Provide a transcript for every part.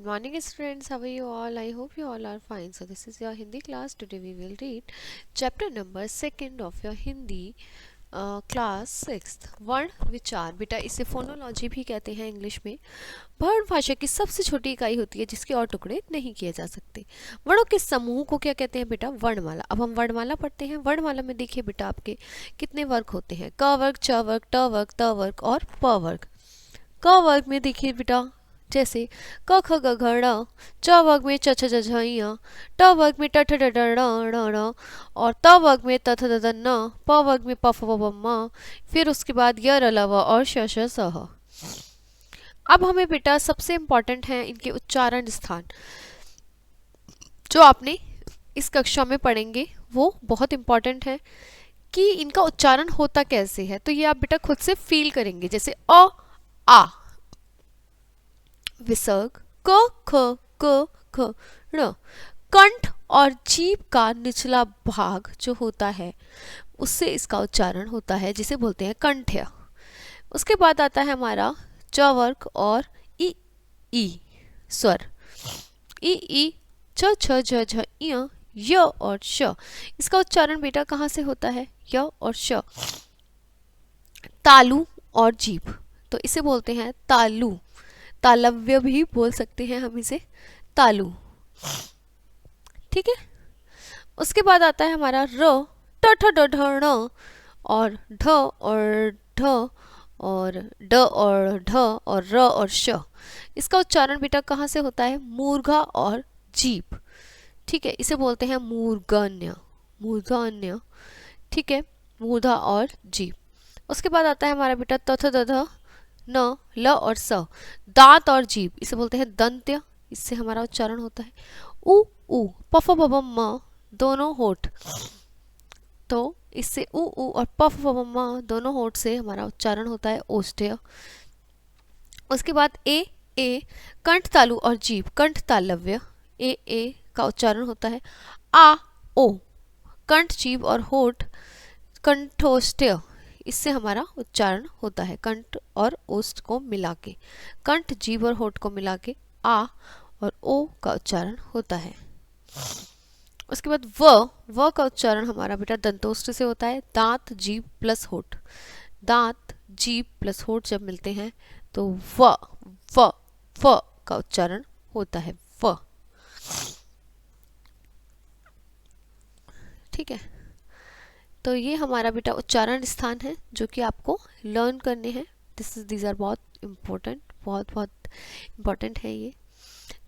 Good morning students, how are you all? I hope you all are fine. So this is your Hindi class. Today we will read chapter number 2 of your Hindi class 6 वर्ण विचार। बेटा इसे phonology भी कहते हैं English में। वर्ण भाषा की सबसे छोटी इकाई होती है जिसके और टुकड़े नहीं किए जा सकते। वर्णों के समूह को क्या कहते हैं बेटा? वर्णमाला। अब हम वर्णमाला पढ़ते हैं। वर्णमाला में देखिए बेटा आपके कितने वर्ग होते हैं? क वर्ग, च वर्ग, ट वर्ग, त वर्ग और प वर्ग। क वर्ग में देखिए बेटा जैसे क ख ग घ ङ, च वर्ग में च छ ज झ ञ, ट वर्ग में ट ठ ड ढ ण ण ण और त वर्ग में त थ द ध न, प वर्ग में प फ ब भ म, फिर उसके बाद य र ल व और श श स ह। अब हमें बेटा सबसे इम्पॉर्टेंट है इनके उच्चारण स्थान जो आपने इस कक्षा में पढ़ेंगे, वो बहुत इम्पॉर्टेंट है कि इनका उच्चारण होता कैसे है। तो ये आप बेटा खुद से फील करेंगे। जैसे आ विसर्ग क ख ग घ ण। कंठ और जीभ का निचला भाग जो होता है उससे इसका उच्चारण होता है, जिसे बोलते हैं कंठ्य। उसके बाद आता है हमारा च वर्ग और ई स्वर। ई छ छ झ झ य और श। इसका उच्चारण बेटा कहाँ से होता है? य और श। तालु और जीभ, तो इसे बोलते हैं तालु। तालव्य भी बोल सकते हैं हम इसे, तालु। ठीक है। उसके बाद आता है हमारा र, ट ठ ड ढ ण और ढ और ढ और ड और ढ और र और श। इसका उच्चारण बेटा कहाँ से होता है? मूर्धा और जीभ। ठीक है, इसे बोलते हैं मूर्धन्य। मूर्धन्य, ठीक है, मूर्धा और जीभ। उसके बाद आता है हमारा बेटा त थ द ध न, ल और स। दांत और जीभ, इसे बोलते हैं दंत्य। इससे हमारा उच्चारण होता है उ प फ ब भ म, दोनों होठ। तो इससे उ और प फ ब म दोनों होठ से हमारा उच्चारण होता है ओष्ठ्य। उसके बाद ए कंठ तालु और जीभ, कंठ तालव्य। ए का उच्चारण होता है आ ओ, कंठ जीभ और होठ कंठोष्ठ्य। इससे हमारा उच्चारण होता है कंठ और ओष्ठ को मिला के, कंठ जीभ और होठ को मिला के आ और ओ का उच्चारण होता है। उसके बाद व का उच्चारण हमारा बेटा दंतोष्ठ से होता है। दांत जीभ प्लस होठ, दांत जीभ प्लस होठ जब मिलते हैं तो व का उच्चारण होता है व। ठीक है, तो ये हमारा बेटा उच्चारण स्थान है जो कि आपको लर्न करने हैं। दीज आर बहुत इम्पोर्टेंट, बहुत इम्पोर्टेंट है ये।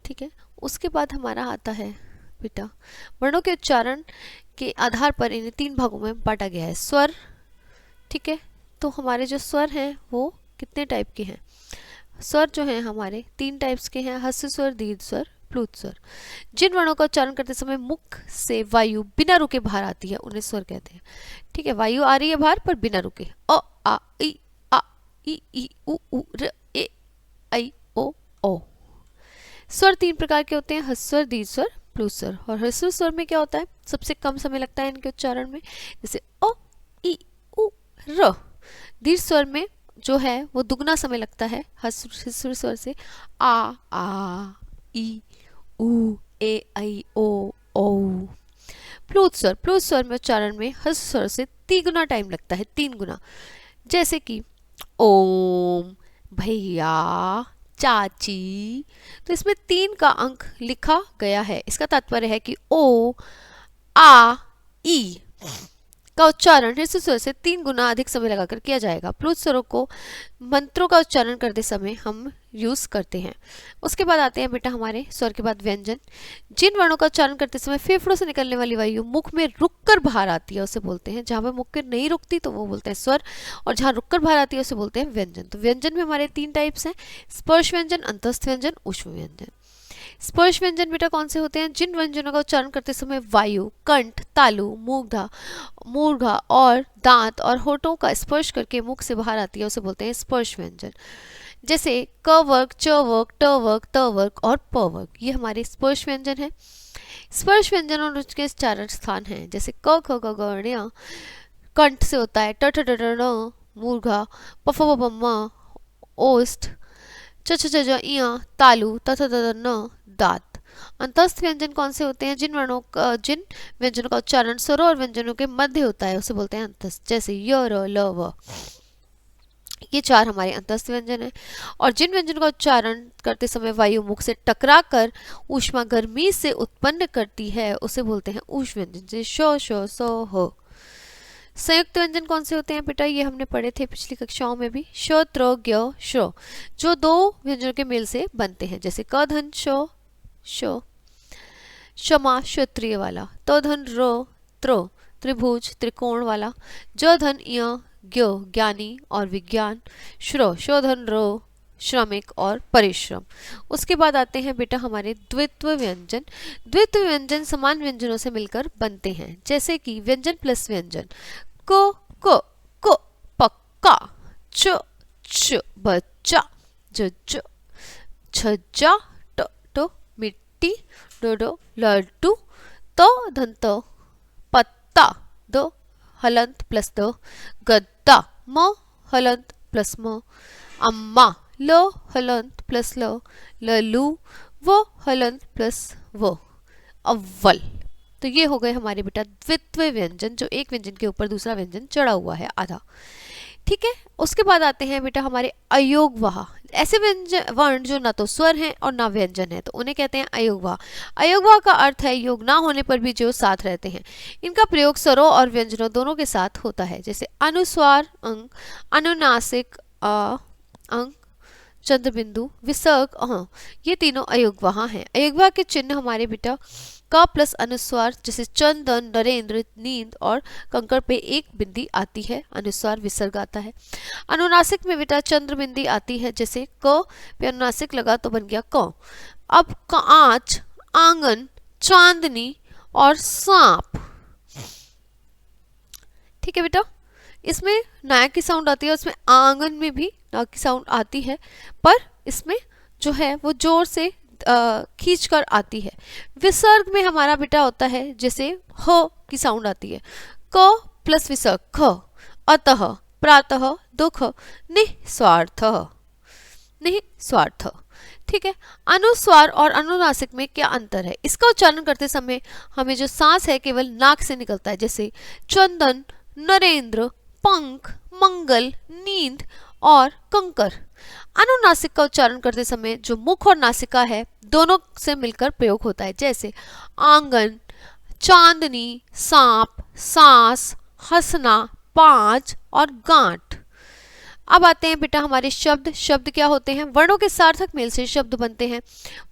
ठीक है, उसके बाद हमारा आता है बेटा वर्णों के उच्चारण के आधार पर इन्हें 3 भागों में बांटा गया है। स्वर, ठीक है, तो हमारे जो स्वर हैं वो कितने टाइप के हैं? स्वर जो हैं हमारे 3 टाइप्स के हैं, ह्रस्व स्वर, दीर्घ स्वर, प्लुत स्वर। जिन वर्णों का उच्चारण करते समय मुख से वायु बिना रुके बाहर आती है उन्हें स्वर कहते हैं। ठीक है, वायु आ रही है बाहर पर बिना रुके। आ ई उ र ए ऐ ओ। स्वर 3 प्रकार के होते हैं, ह्रस्व स्वर, दीर्घ स्वर, प्लुत स्वर। और ह्रस्व स्वर में क्या होता है? सबसे कम समय लगता है इनके उच्चारण में, जैसे ओ ई उ र। दीर्घ स्वर में जो है वो दुगना समय लगता है ह्रस्व स्वर से। आ ई उ ए ऐ ओ। प्लुत स्वर में उच्चारण में ह्रस्व स्वर से 3 गुना टाइम लगता है, 3 गुना। जैसे कि ओम, भैया, चाची। तो इसमें 3 का अंक लिखा गया है। इसका तात्पर्य है कि ओ आ ई का उच्चारण ह्रस्व स्वर से 3 गुना अधिक समय लगाकर किया जाएगा। प्लुत स्वरों को मंत्रों का उच्चारण करते समय हम यूज करते हैं। उसके बाद आते हैं बेटा हमारे स्वर के बाद व्यंजन। जिन वर्णों का उच्चारण करते समय फेफड़ों से निकलने वाली वायु मुख में रुककर बाहर आती है उसे बोलते हैं, जहां पर मुख के नहीं रुकती तो वो बोलते हैं स्वर, और जहां रुककर बाहर आती है उसे बोलते हैं व्यंजन। तो व्यंजन में हमारे 3 टाइप्स हैं, स्पर्श व्यंजन, अंतस्थ व्यंजन, ऊष्म व्यंजन। स्पर्श व्यंजन बेटा कौन से होते हैं? जिन व्यंजनों का उच्चारण करते समय वायु कंठ, तालु, मूर्धा और दांत और होठों का स्पर्श करके मुख से बाहर आती है उसे बोलते हैं स्पर्श व्यंजन। जैसे क वर्ग, च वर्ग, ट वर्ग, त वर्ग और प वर्ग, ये हमारे स्पर्श व्यंजन है। स्पर्श व्यंजन और उसके उच्चारण स्थान हैं, जैसे क ख ग घ ङ कंठ से होता है, ट ठ ड ढ ण मूर्धा, प फ ब भ म ओष्ठ, च छ ज ज इया तालु, त थ द द न दांत। अंतस्थ व्यंजन कौन से होते हैं? जिन व्यंजनों का उच्चारण स्वरों और व्यंजनों के मध्य होता है उसे बोलते हैं अंतस्थ, जैसे य र ल व। ये 4 हमारे अंतस्थ व्यंजन है। और जिन व्यंजनों का उच्चारण करते समय वायु मुख से टकरा कर ऊष्मा गर्मी से उत्पन्न करती है उसे बोलते हैं ऊष्म व्यंजन, जैसे श श स ह। संयुक्त व्यंजन कौन से होते हैं बेटा? ये हमने पढ़े थे पिछली कक्षाओं में भी, श त्र ज्ञ श्र, जो 2 व्यंजनों के मेल से बनते हैं, जैसे क धन श श, क्षमा क्षत्रिय वाला, त धन र त्र त्रिभुज त्रिकोण वाला, ज धन य ज्ञ ज्ञानी और विज्ञान, श्र शोधन रो श्रमिक और परिश्रम। उसके बाद आते हैं बेटा हमारे द्वित्व व्यंजन। द्वित्व व्यंजन समान व्यंजनों से मिलकर बनते हैं, जैसे कि व्यंजन प्लस व्यंजन, क पक्का, च बच्चा, ज छज्जा, ट मिट्टी, ड लड्डू, त धन पत्ता, द हलंत प्लस द गद्दा, म हलंत प्लस म अम्मा, ल हलंत प्लस ल लल्लू, व हलंत प्लस व अव्वल। तो ये हो गए हमारे बेटा द्वित्व व्यंजन, जो एक व्यंजन के ऊपर दूसरा व्यंजन चढ़ा हुआ है आधा। ठीक है, उसके बाद आते हैं बेटा हमारे अयोगवाह। ऐसे व्यंजन वर्ण जो ना तो स्वर हैं और ना व्यंजन है, तो उन्हें कहते हैं अयोगवाह। अयोगवाह का अर्थ है योग ना होने पर भी जो साथ रहते हैं। इनका प्रयोग स्वरों और व्यंजनों दोनों के साथ होता है, जैसे अनुस्वार अंग, अनुनासिक अंग, चंद्रबिंदु, विसर्ग अ, ये तीनों अयोगवाह हैं। अयोगवाह के चिन्ह हमारे बेटा क प्लस अनुस्वार, जैसे चंदन, नरेंद्र, नींद और कंकड़ पे एक बिंदी आती है, अनुस्वार विसर्ग आता है। अनुनासिक में बेटा चंद्र बिंदी आती है, जैसे क पे अनुनासिक लगा तो बन गया क। अब कांच, आंगन, चांदनी और सांप। ठीक है बेटा, इसमें नायक की साउंड आती है, उसमें आंगन में भी नायक की साउंड आती है, पर इसमें जो है वो जोर से खींच कर आती है। विसर्ग में हमारा बेटा होता है, जैसे ह की साउंड आती है, क प्लस विसर्ग ख, अतः, प्रातः, दुख, निस्वार्थ, निस्वार्थ। ठीक है, अनुस्वार और अनुनासिक में क्या अंतर है? इसका उच्चारण करते समय हमें जो सांस है केवल नाक से निकलता है, जैसे चंदन, नरेंद्र, पंख, मंगल, नींद और कंकर। अनुनासिक का उच्चारण करते समय जो मुख और नासिका है दोनों से मिलकर प्रयोग होता है, जैसे आंगन, चांदनी, सांप, सांस, हंसना, पांच और गांठ। अब आते हैं बेटा हमारे शब्द। शब्द क्या होते हैं? वर्णों के सार्थक मेल से शब्द बनते हैं।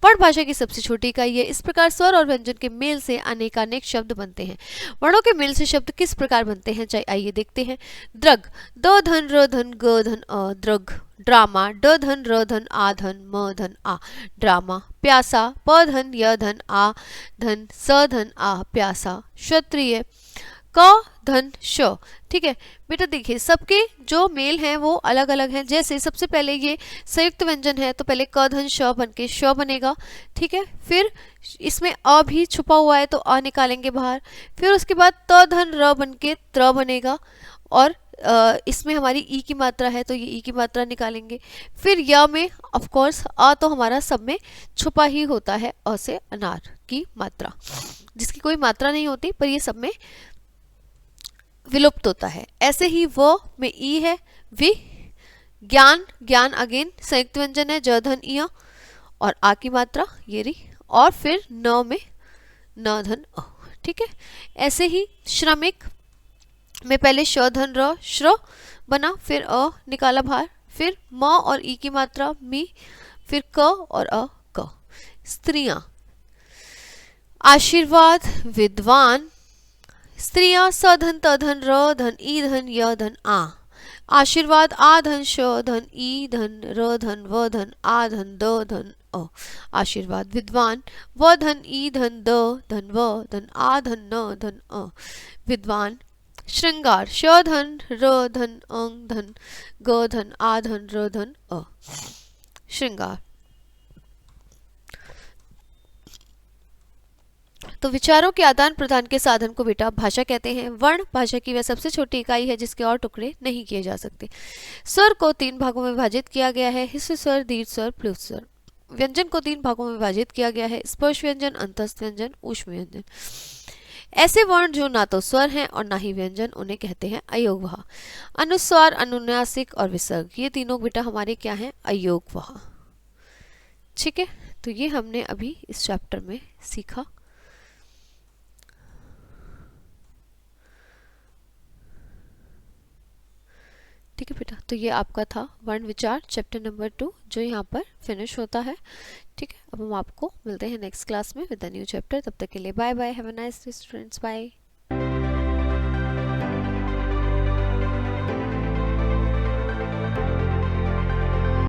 वर्ण भाषा की सबसे छोटी इकाई है। इस प्रकार स्वर और व्यंजन के मेल से अनेकानेक शब्द बनते हैं। वर्णों के मेल से शब्द किस प्रकार बनते हैं, आइए देखते हैं। द्रग, द धन र धन ग धन अ, द्रग। ड्रामा, ड धन र धन आ धन म धन आ, ड्रामा। प्यासा, प धन य धन आ धन स धन आ, प्यासा। क्षत्रिय, क धन श। ठीक है बेटा, देखिए सबके जो मेल हैं वो अलग अलग हैं। जैसे सबसे पहले ये संयुक्त व्यंजन है तो पहले क धन श बन के श बनेगा। ठीक है, फिर इसमें अ भी छुपा हुआ है तो अ निकालेंगे बाहर। फिर उसके बाद त धन र बन के त्र बनेगा, और इसमें हमारी ई की मात्रा है तो ये ई की मात्रा निकालेंगे। फिर य में ऑफ कोर्स अ तो हमारा सब में छुपा ही होता है, अ से अनार की मात्रा, जिसकी कोई मात्रा नहीं होती पर ये सब में विलुप्त होता है। ऐसे ही व में ई है, वि, ज्ञान, ज्ञान अगेन संयुक्त व्यंजन है, ज धन इय और आ की मात्रा ये रही, और फिर न में न धन अ। ठीक है, ऐसे ही श्रमिक में पहले श धन र श्र बना, फिर अ निकाला बाहर, फिर म और ई की मात्रा मी, फिर क और अ क। स्त्रियां, आशीर्वाद, विद्वान। स्त्रियां स धन त धन र धन ई धन य धन आ, आशीर्वाद आ धन श धन ई धन र धन व धन आ धन द धन अ, आशीर्वाद। विद्वान, व धन ई धन द धन व धन आ धन न धन अ, विद्वान। श्रृंगार, श धन र धन अंग धन ग धन आ धन र धन अ, श्रृंगार। तो विचारों के आदान प्रदान के साधन को बेटा भाषा कहते हैं। वर्ण भाषा की वह सबसे छोटी इकाई है जिसके और टुकड़े नहीं किए जा सकते। स्वर को 3 भागों में विभाजित किया गया है, हिस्से स्वर, दीर्घ स्वर, प्लुत स्वर। व्यंजन को 3 भागों में विभाजित किया गया है, स्पर्श व्यंजन, अंतस्थ व्यंजन, ऊष्म व्यंजन। ऐसे वर्ण जो ना तो स्वर हैं और ना ही व्यंजन, उन्हें कहते हैं अयोगवाह। अनुस्वार, अनुनासिक और विसर्ग, ये तीनों बेटा हमारे क्या हैं? अयोगवाह। ठीक है, तो ये हमने अभी इस चैप्टर में सीखा। ठीक है बेटा, तो ये आपका था वर्ण विचार चैप्टर नंबर 2 जो यहाँ पर फिनिश होता है। ठीक है, अब हम आपको मिलते हैं नेक्स्ट क्लास में विद अ न्यू चैप्टर। तब तक के लिए bye bye, have a nice day students, bye.